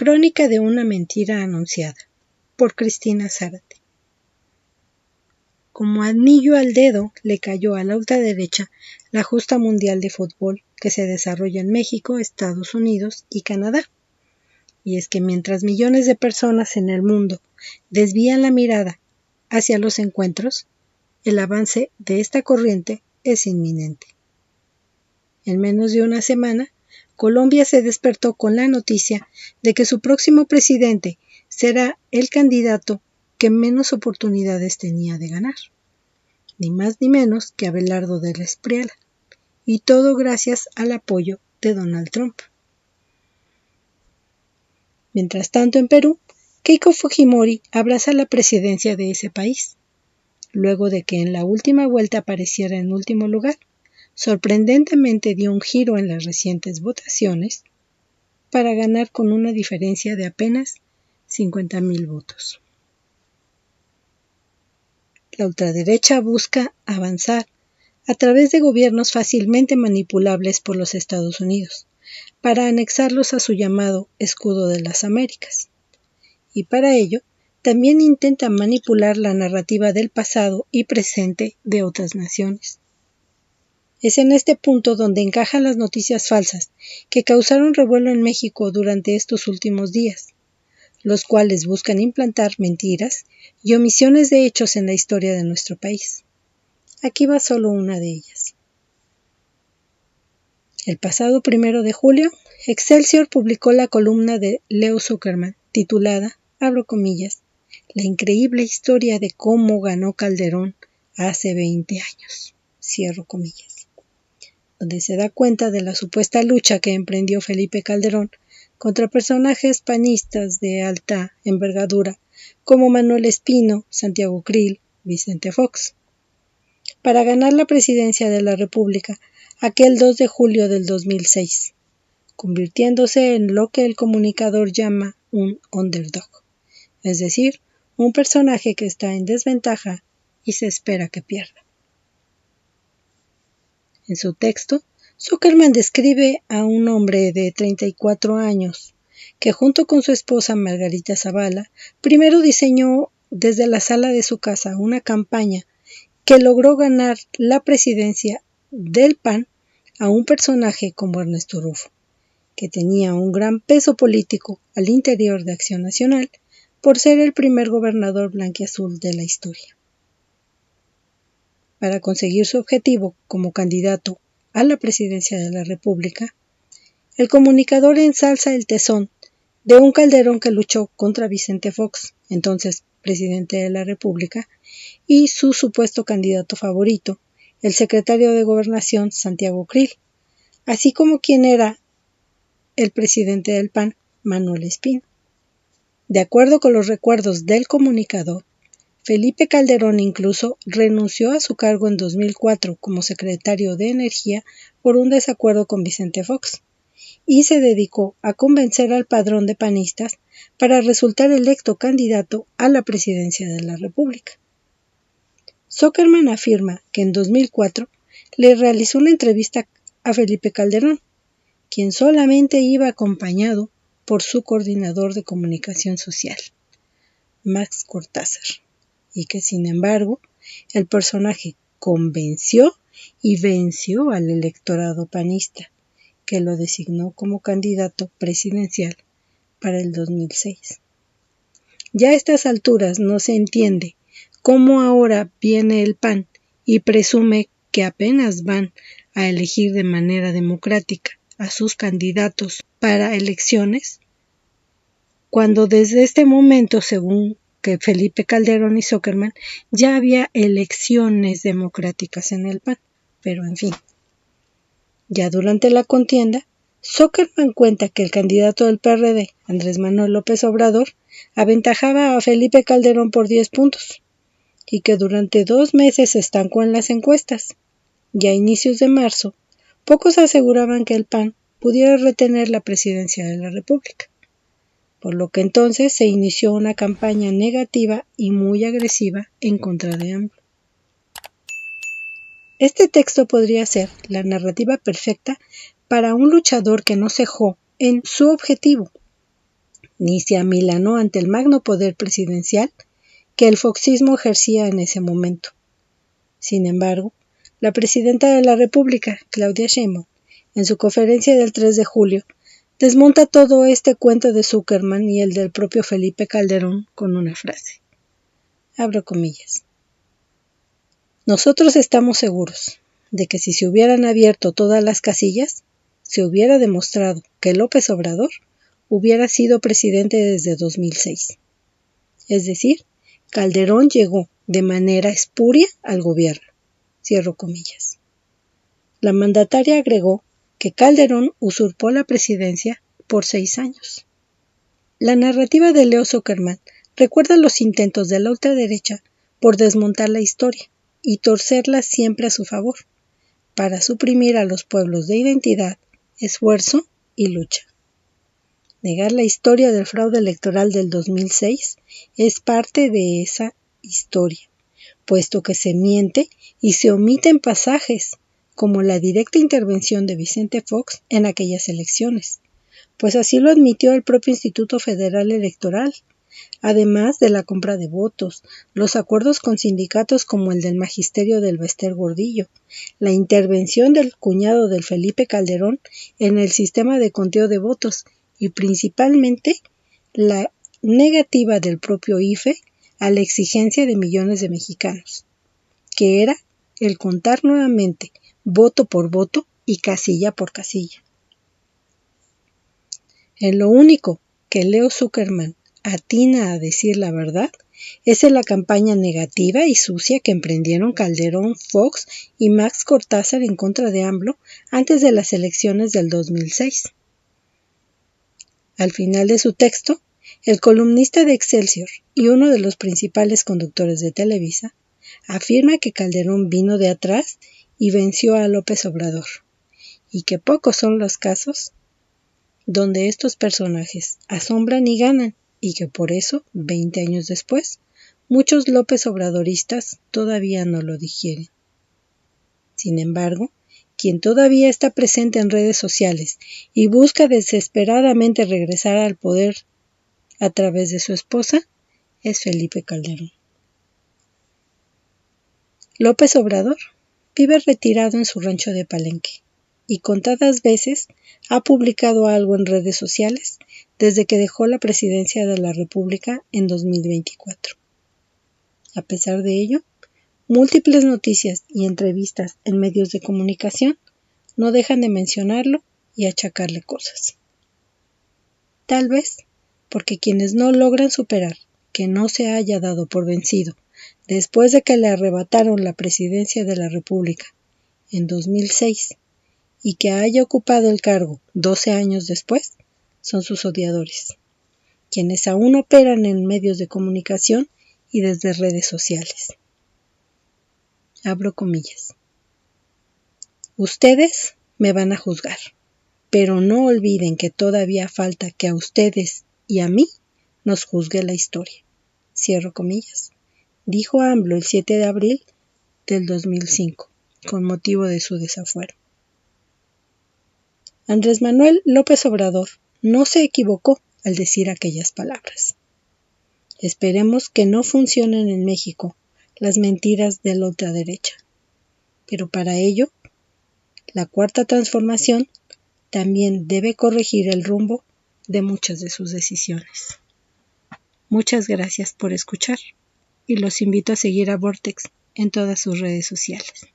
Crónica de una mentira anunciada, por Cristina Zárate. Como anillo al dedo le cayó a la ultraderecha la justa mundial de fútbol que se desarrolla en México, Estados Unidos y Canadá. Y es que mientras millones de personas en el mundo desvían la mirada hacia los encuentros, el avance de esta corriente es inminente. En menos de una semana, Colombia se despertó con la noticia de que su próximo presidente será el candidato que menos oportunidades tenía de ganar, ni más ni menos que Abelardo del Espriella, y todo gracias al apoyo de Donald Trump. Mientras tanto, en Perú, Keiko Fujimori abraza la presidencia de ese país, luego de que en la última vuelta apareciera en último lugar. Sorprendentemente dio un giro en las recientes votaciones para ganar con una diferencia de apenas 50,000 votos. La ultraderecha busca avanzar a través de gobiernos fácilmente manipulables por los Estados Unidos, para anexarlos a su llamado escudo de las Américas. Y para ello, también intenta manipular la narrativa del pasado y presente de otras naciones. Es en este punto donde encajan las noticias falsas que causaron revuelo en México durante estos últimos días, los cuales buscan implantar mentiras y omisiones de hechos en la historia de nuestro país. Aquí va solo una de ellas. El pasado 1 de julio, Excelsior publicó la columna de Leo Zuckerman, titulada, abro comillas, La increíble historia de cómo ganó Calderón hace 20 años, cierro comillas, donde se da cuenta de la supuesta lucha que emprendió Felipe Calderón contra personajes panistas de alta envergadura como Manuel Espino, Santiago Krill, Vicente Fox, para ganar la presidencia de la República aquel 2 de julio del 2006, convirtiéndose en lo que el comunicador llama un underdog, es decir, un personaje que está en desventaja y se espera que pierda. En su texto, Zuckerman describe a un hombre de 34 años que junto con su esposa Margarita Zavala primero diseñó desde la sala de su casa una campaña que logró ganar la presidencia del PAN a un personaje como Ernesto Rufo, que tenía un gran peso político al interior de Acción Nacional por ser el primer gobernador blanquiazul de la historia. Para conseguir su objetivo como candidato a la presidencia de la República, el comunicador ensalza el tesón de un Calderón que luchó contra Vicente Fox, entonces presidente de la República, y su supuesto candidato favorito, el secretario de Gobernación Santiago Krill, así como quien era el presidente del PAN, Manuel Espino. De acuerdo con los recuerdos del comunicador, Felipe Calderón incluso renunció a su cargo en 2004 como secretario de Energía por un desacuerdo con Vicente Fox y se dedicó a convencer al padrón de panistas para resultar electo candidato a la presidencia de la República. Zuckerman afirma que en 2004 le realizó una entrevista a Felipe Calderón, quien solamente iba acompañado por su coordinador de comunicación social, Max Cortázar, y que sin embargo el personaje convenció y venció al electorado panista, que lo designó como candidato presidencial para el 2006. Ya a estas alturas no se entiende cómo ahora viene el PAN y presume que apenas van a elegir de manera democrática a sus candidatos para elecciones, cuando desde este momento, según que Felipe Calderón y Zuckerman, ya había elecciones democráticas en el PAN, pero en fin. Ya durante la contienda, Zuckerman cuenta que el candidato del PRD, Andrés Manuel López Obrador, aventajaba a Felipe Calderón por 10 puntos, y que durante 2 meses se estancó en las encuestas, y a inicios de marzo, pocos aseguraban que el PAN pudiera retener la presidencia de la República, por lo que entonces se inició una campaña negativa y muy agresiva en contra de AMLO. Este texto podría ser la narrativa perfecta para un luchador que no cejó en su objetivo, ni se amilanó ante el magno poder presidencial que el foxismo ejercía en ese momento. Sin embargo, la presidenta de la República, Claudia Sheinbaum, en su conferencia del 3 de julio, desmonta todo este cuento de Zuckerman y el del propio Felipe Calderón con una frase. Abro comillas. Nosotros estamos seguros de que si se hubieran abierto todas las casillas, se hubiera demostrado que López Obrador hubiera sido presidente desde 2006. Es decir, Calderón llegó de manera espuria al gobierno. Cierro comillas. La mandataria agregó que Calderón usurpó la presidencia por 6 años. La narrativa de Leo Zuckerman recuerda los intentos de la ultraderecha por desmontar la historia y torcerla siempre a su favor, para suprimir a los pueblos de identidad, esfuerzo y lucha. Negar la historia del fraude electoral del 2006 es parte de esa historia, puesto que se miente y se omiten pasajes, como la directa intervención de Vicente Fox en aquellas elecciones, pues así lo admitió el propio Instituto Federal Electoral, además de la compra de votos, los acuerdos con sindicatos como el del magisterio del Bester Gordillo, la intervención del cuñado del Felipe Calderón en el sistema de conteo de votos y principalmente la negativa del propio IFE a la exigencia de millones de mexicanos, que era el contar nuevamente voto por voto y casilla por casilla. En lo único que Leo Zuckerman atina a decir la verdad es en la campaña negativa y sucia que emprendieron Calderón, Fox y Max Cortázar en contra de AMLO antes de las elecciones del 2006. Al final de su texto, el columnista de Excelsior y uno de los principales conductores de Televisa afirma que Calderón vino de atrás y venció a López Obrador, y que pocos son los casos donde estos personajes asombran y ganan, y que por eso, 20 años después, muchos López Obradoristas todavía no lo digieren. Sin embargo, quien todavía está presente en redes sociales y busca desesperadamente regresar al poder a través de su esposa, es Felipe Calderón. López Obrador vive retirado en su rancho de Palenque y contadas veces ha publicado algo en redes sociales desde que dejó la presidencia de la República en 2024. A pesar de ello, múltiples noticias y entrevistas en medios de comunicación no dejan de mencionarlo y achacarle cosas. Tal vez porque quienes no logran superar que no se haya dado por vencido después de que le arrebataron la presidencia de la República en 2006 y que haya ocupado el cargo 12 años después, son sus odiadores, quienes aún operan en medios de comunicación y desde redes sociales. Abro comillas. Ustedes me van a juzgar, pero no olviden que todavía falta que a ustedes y a mí nos juzgue la historia. Cierro comillas. Dijo AMLO el 7 de abril del 2005, con motivo de su desafuero. Andrés Manuel López Obrador no se equivocó al decir aquellas palabras. Esperemos que no funcionen en México las mentiras de la ultraderecha, pero para ello, la Cuarta Transformación también debe corregir el rumbo de muchas de sus decisiones. Muchas gracias por escuchar y los invito a seguir a Vortex en todas sus redes sociales.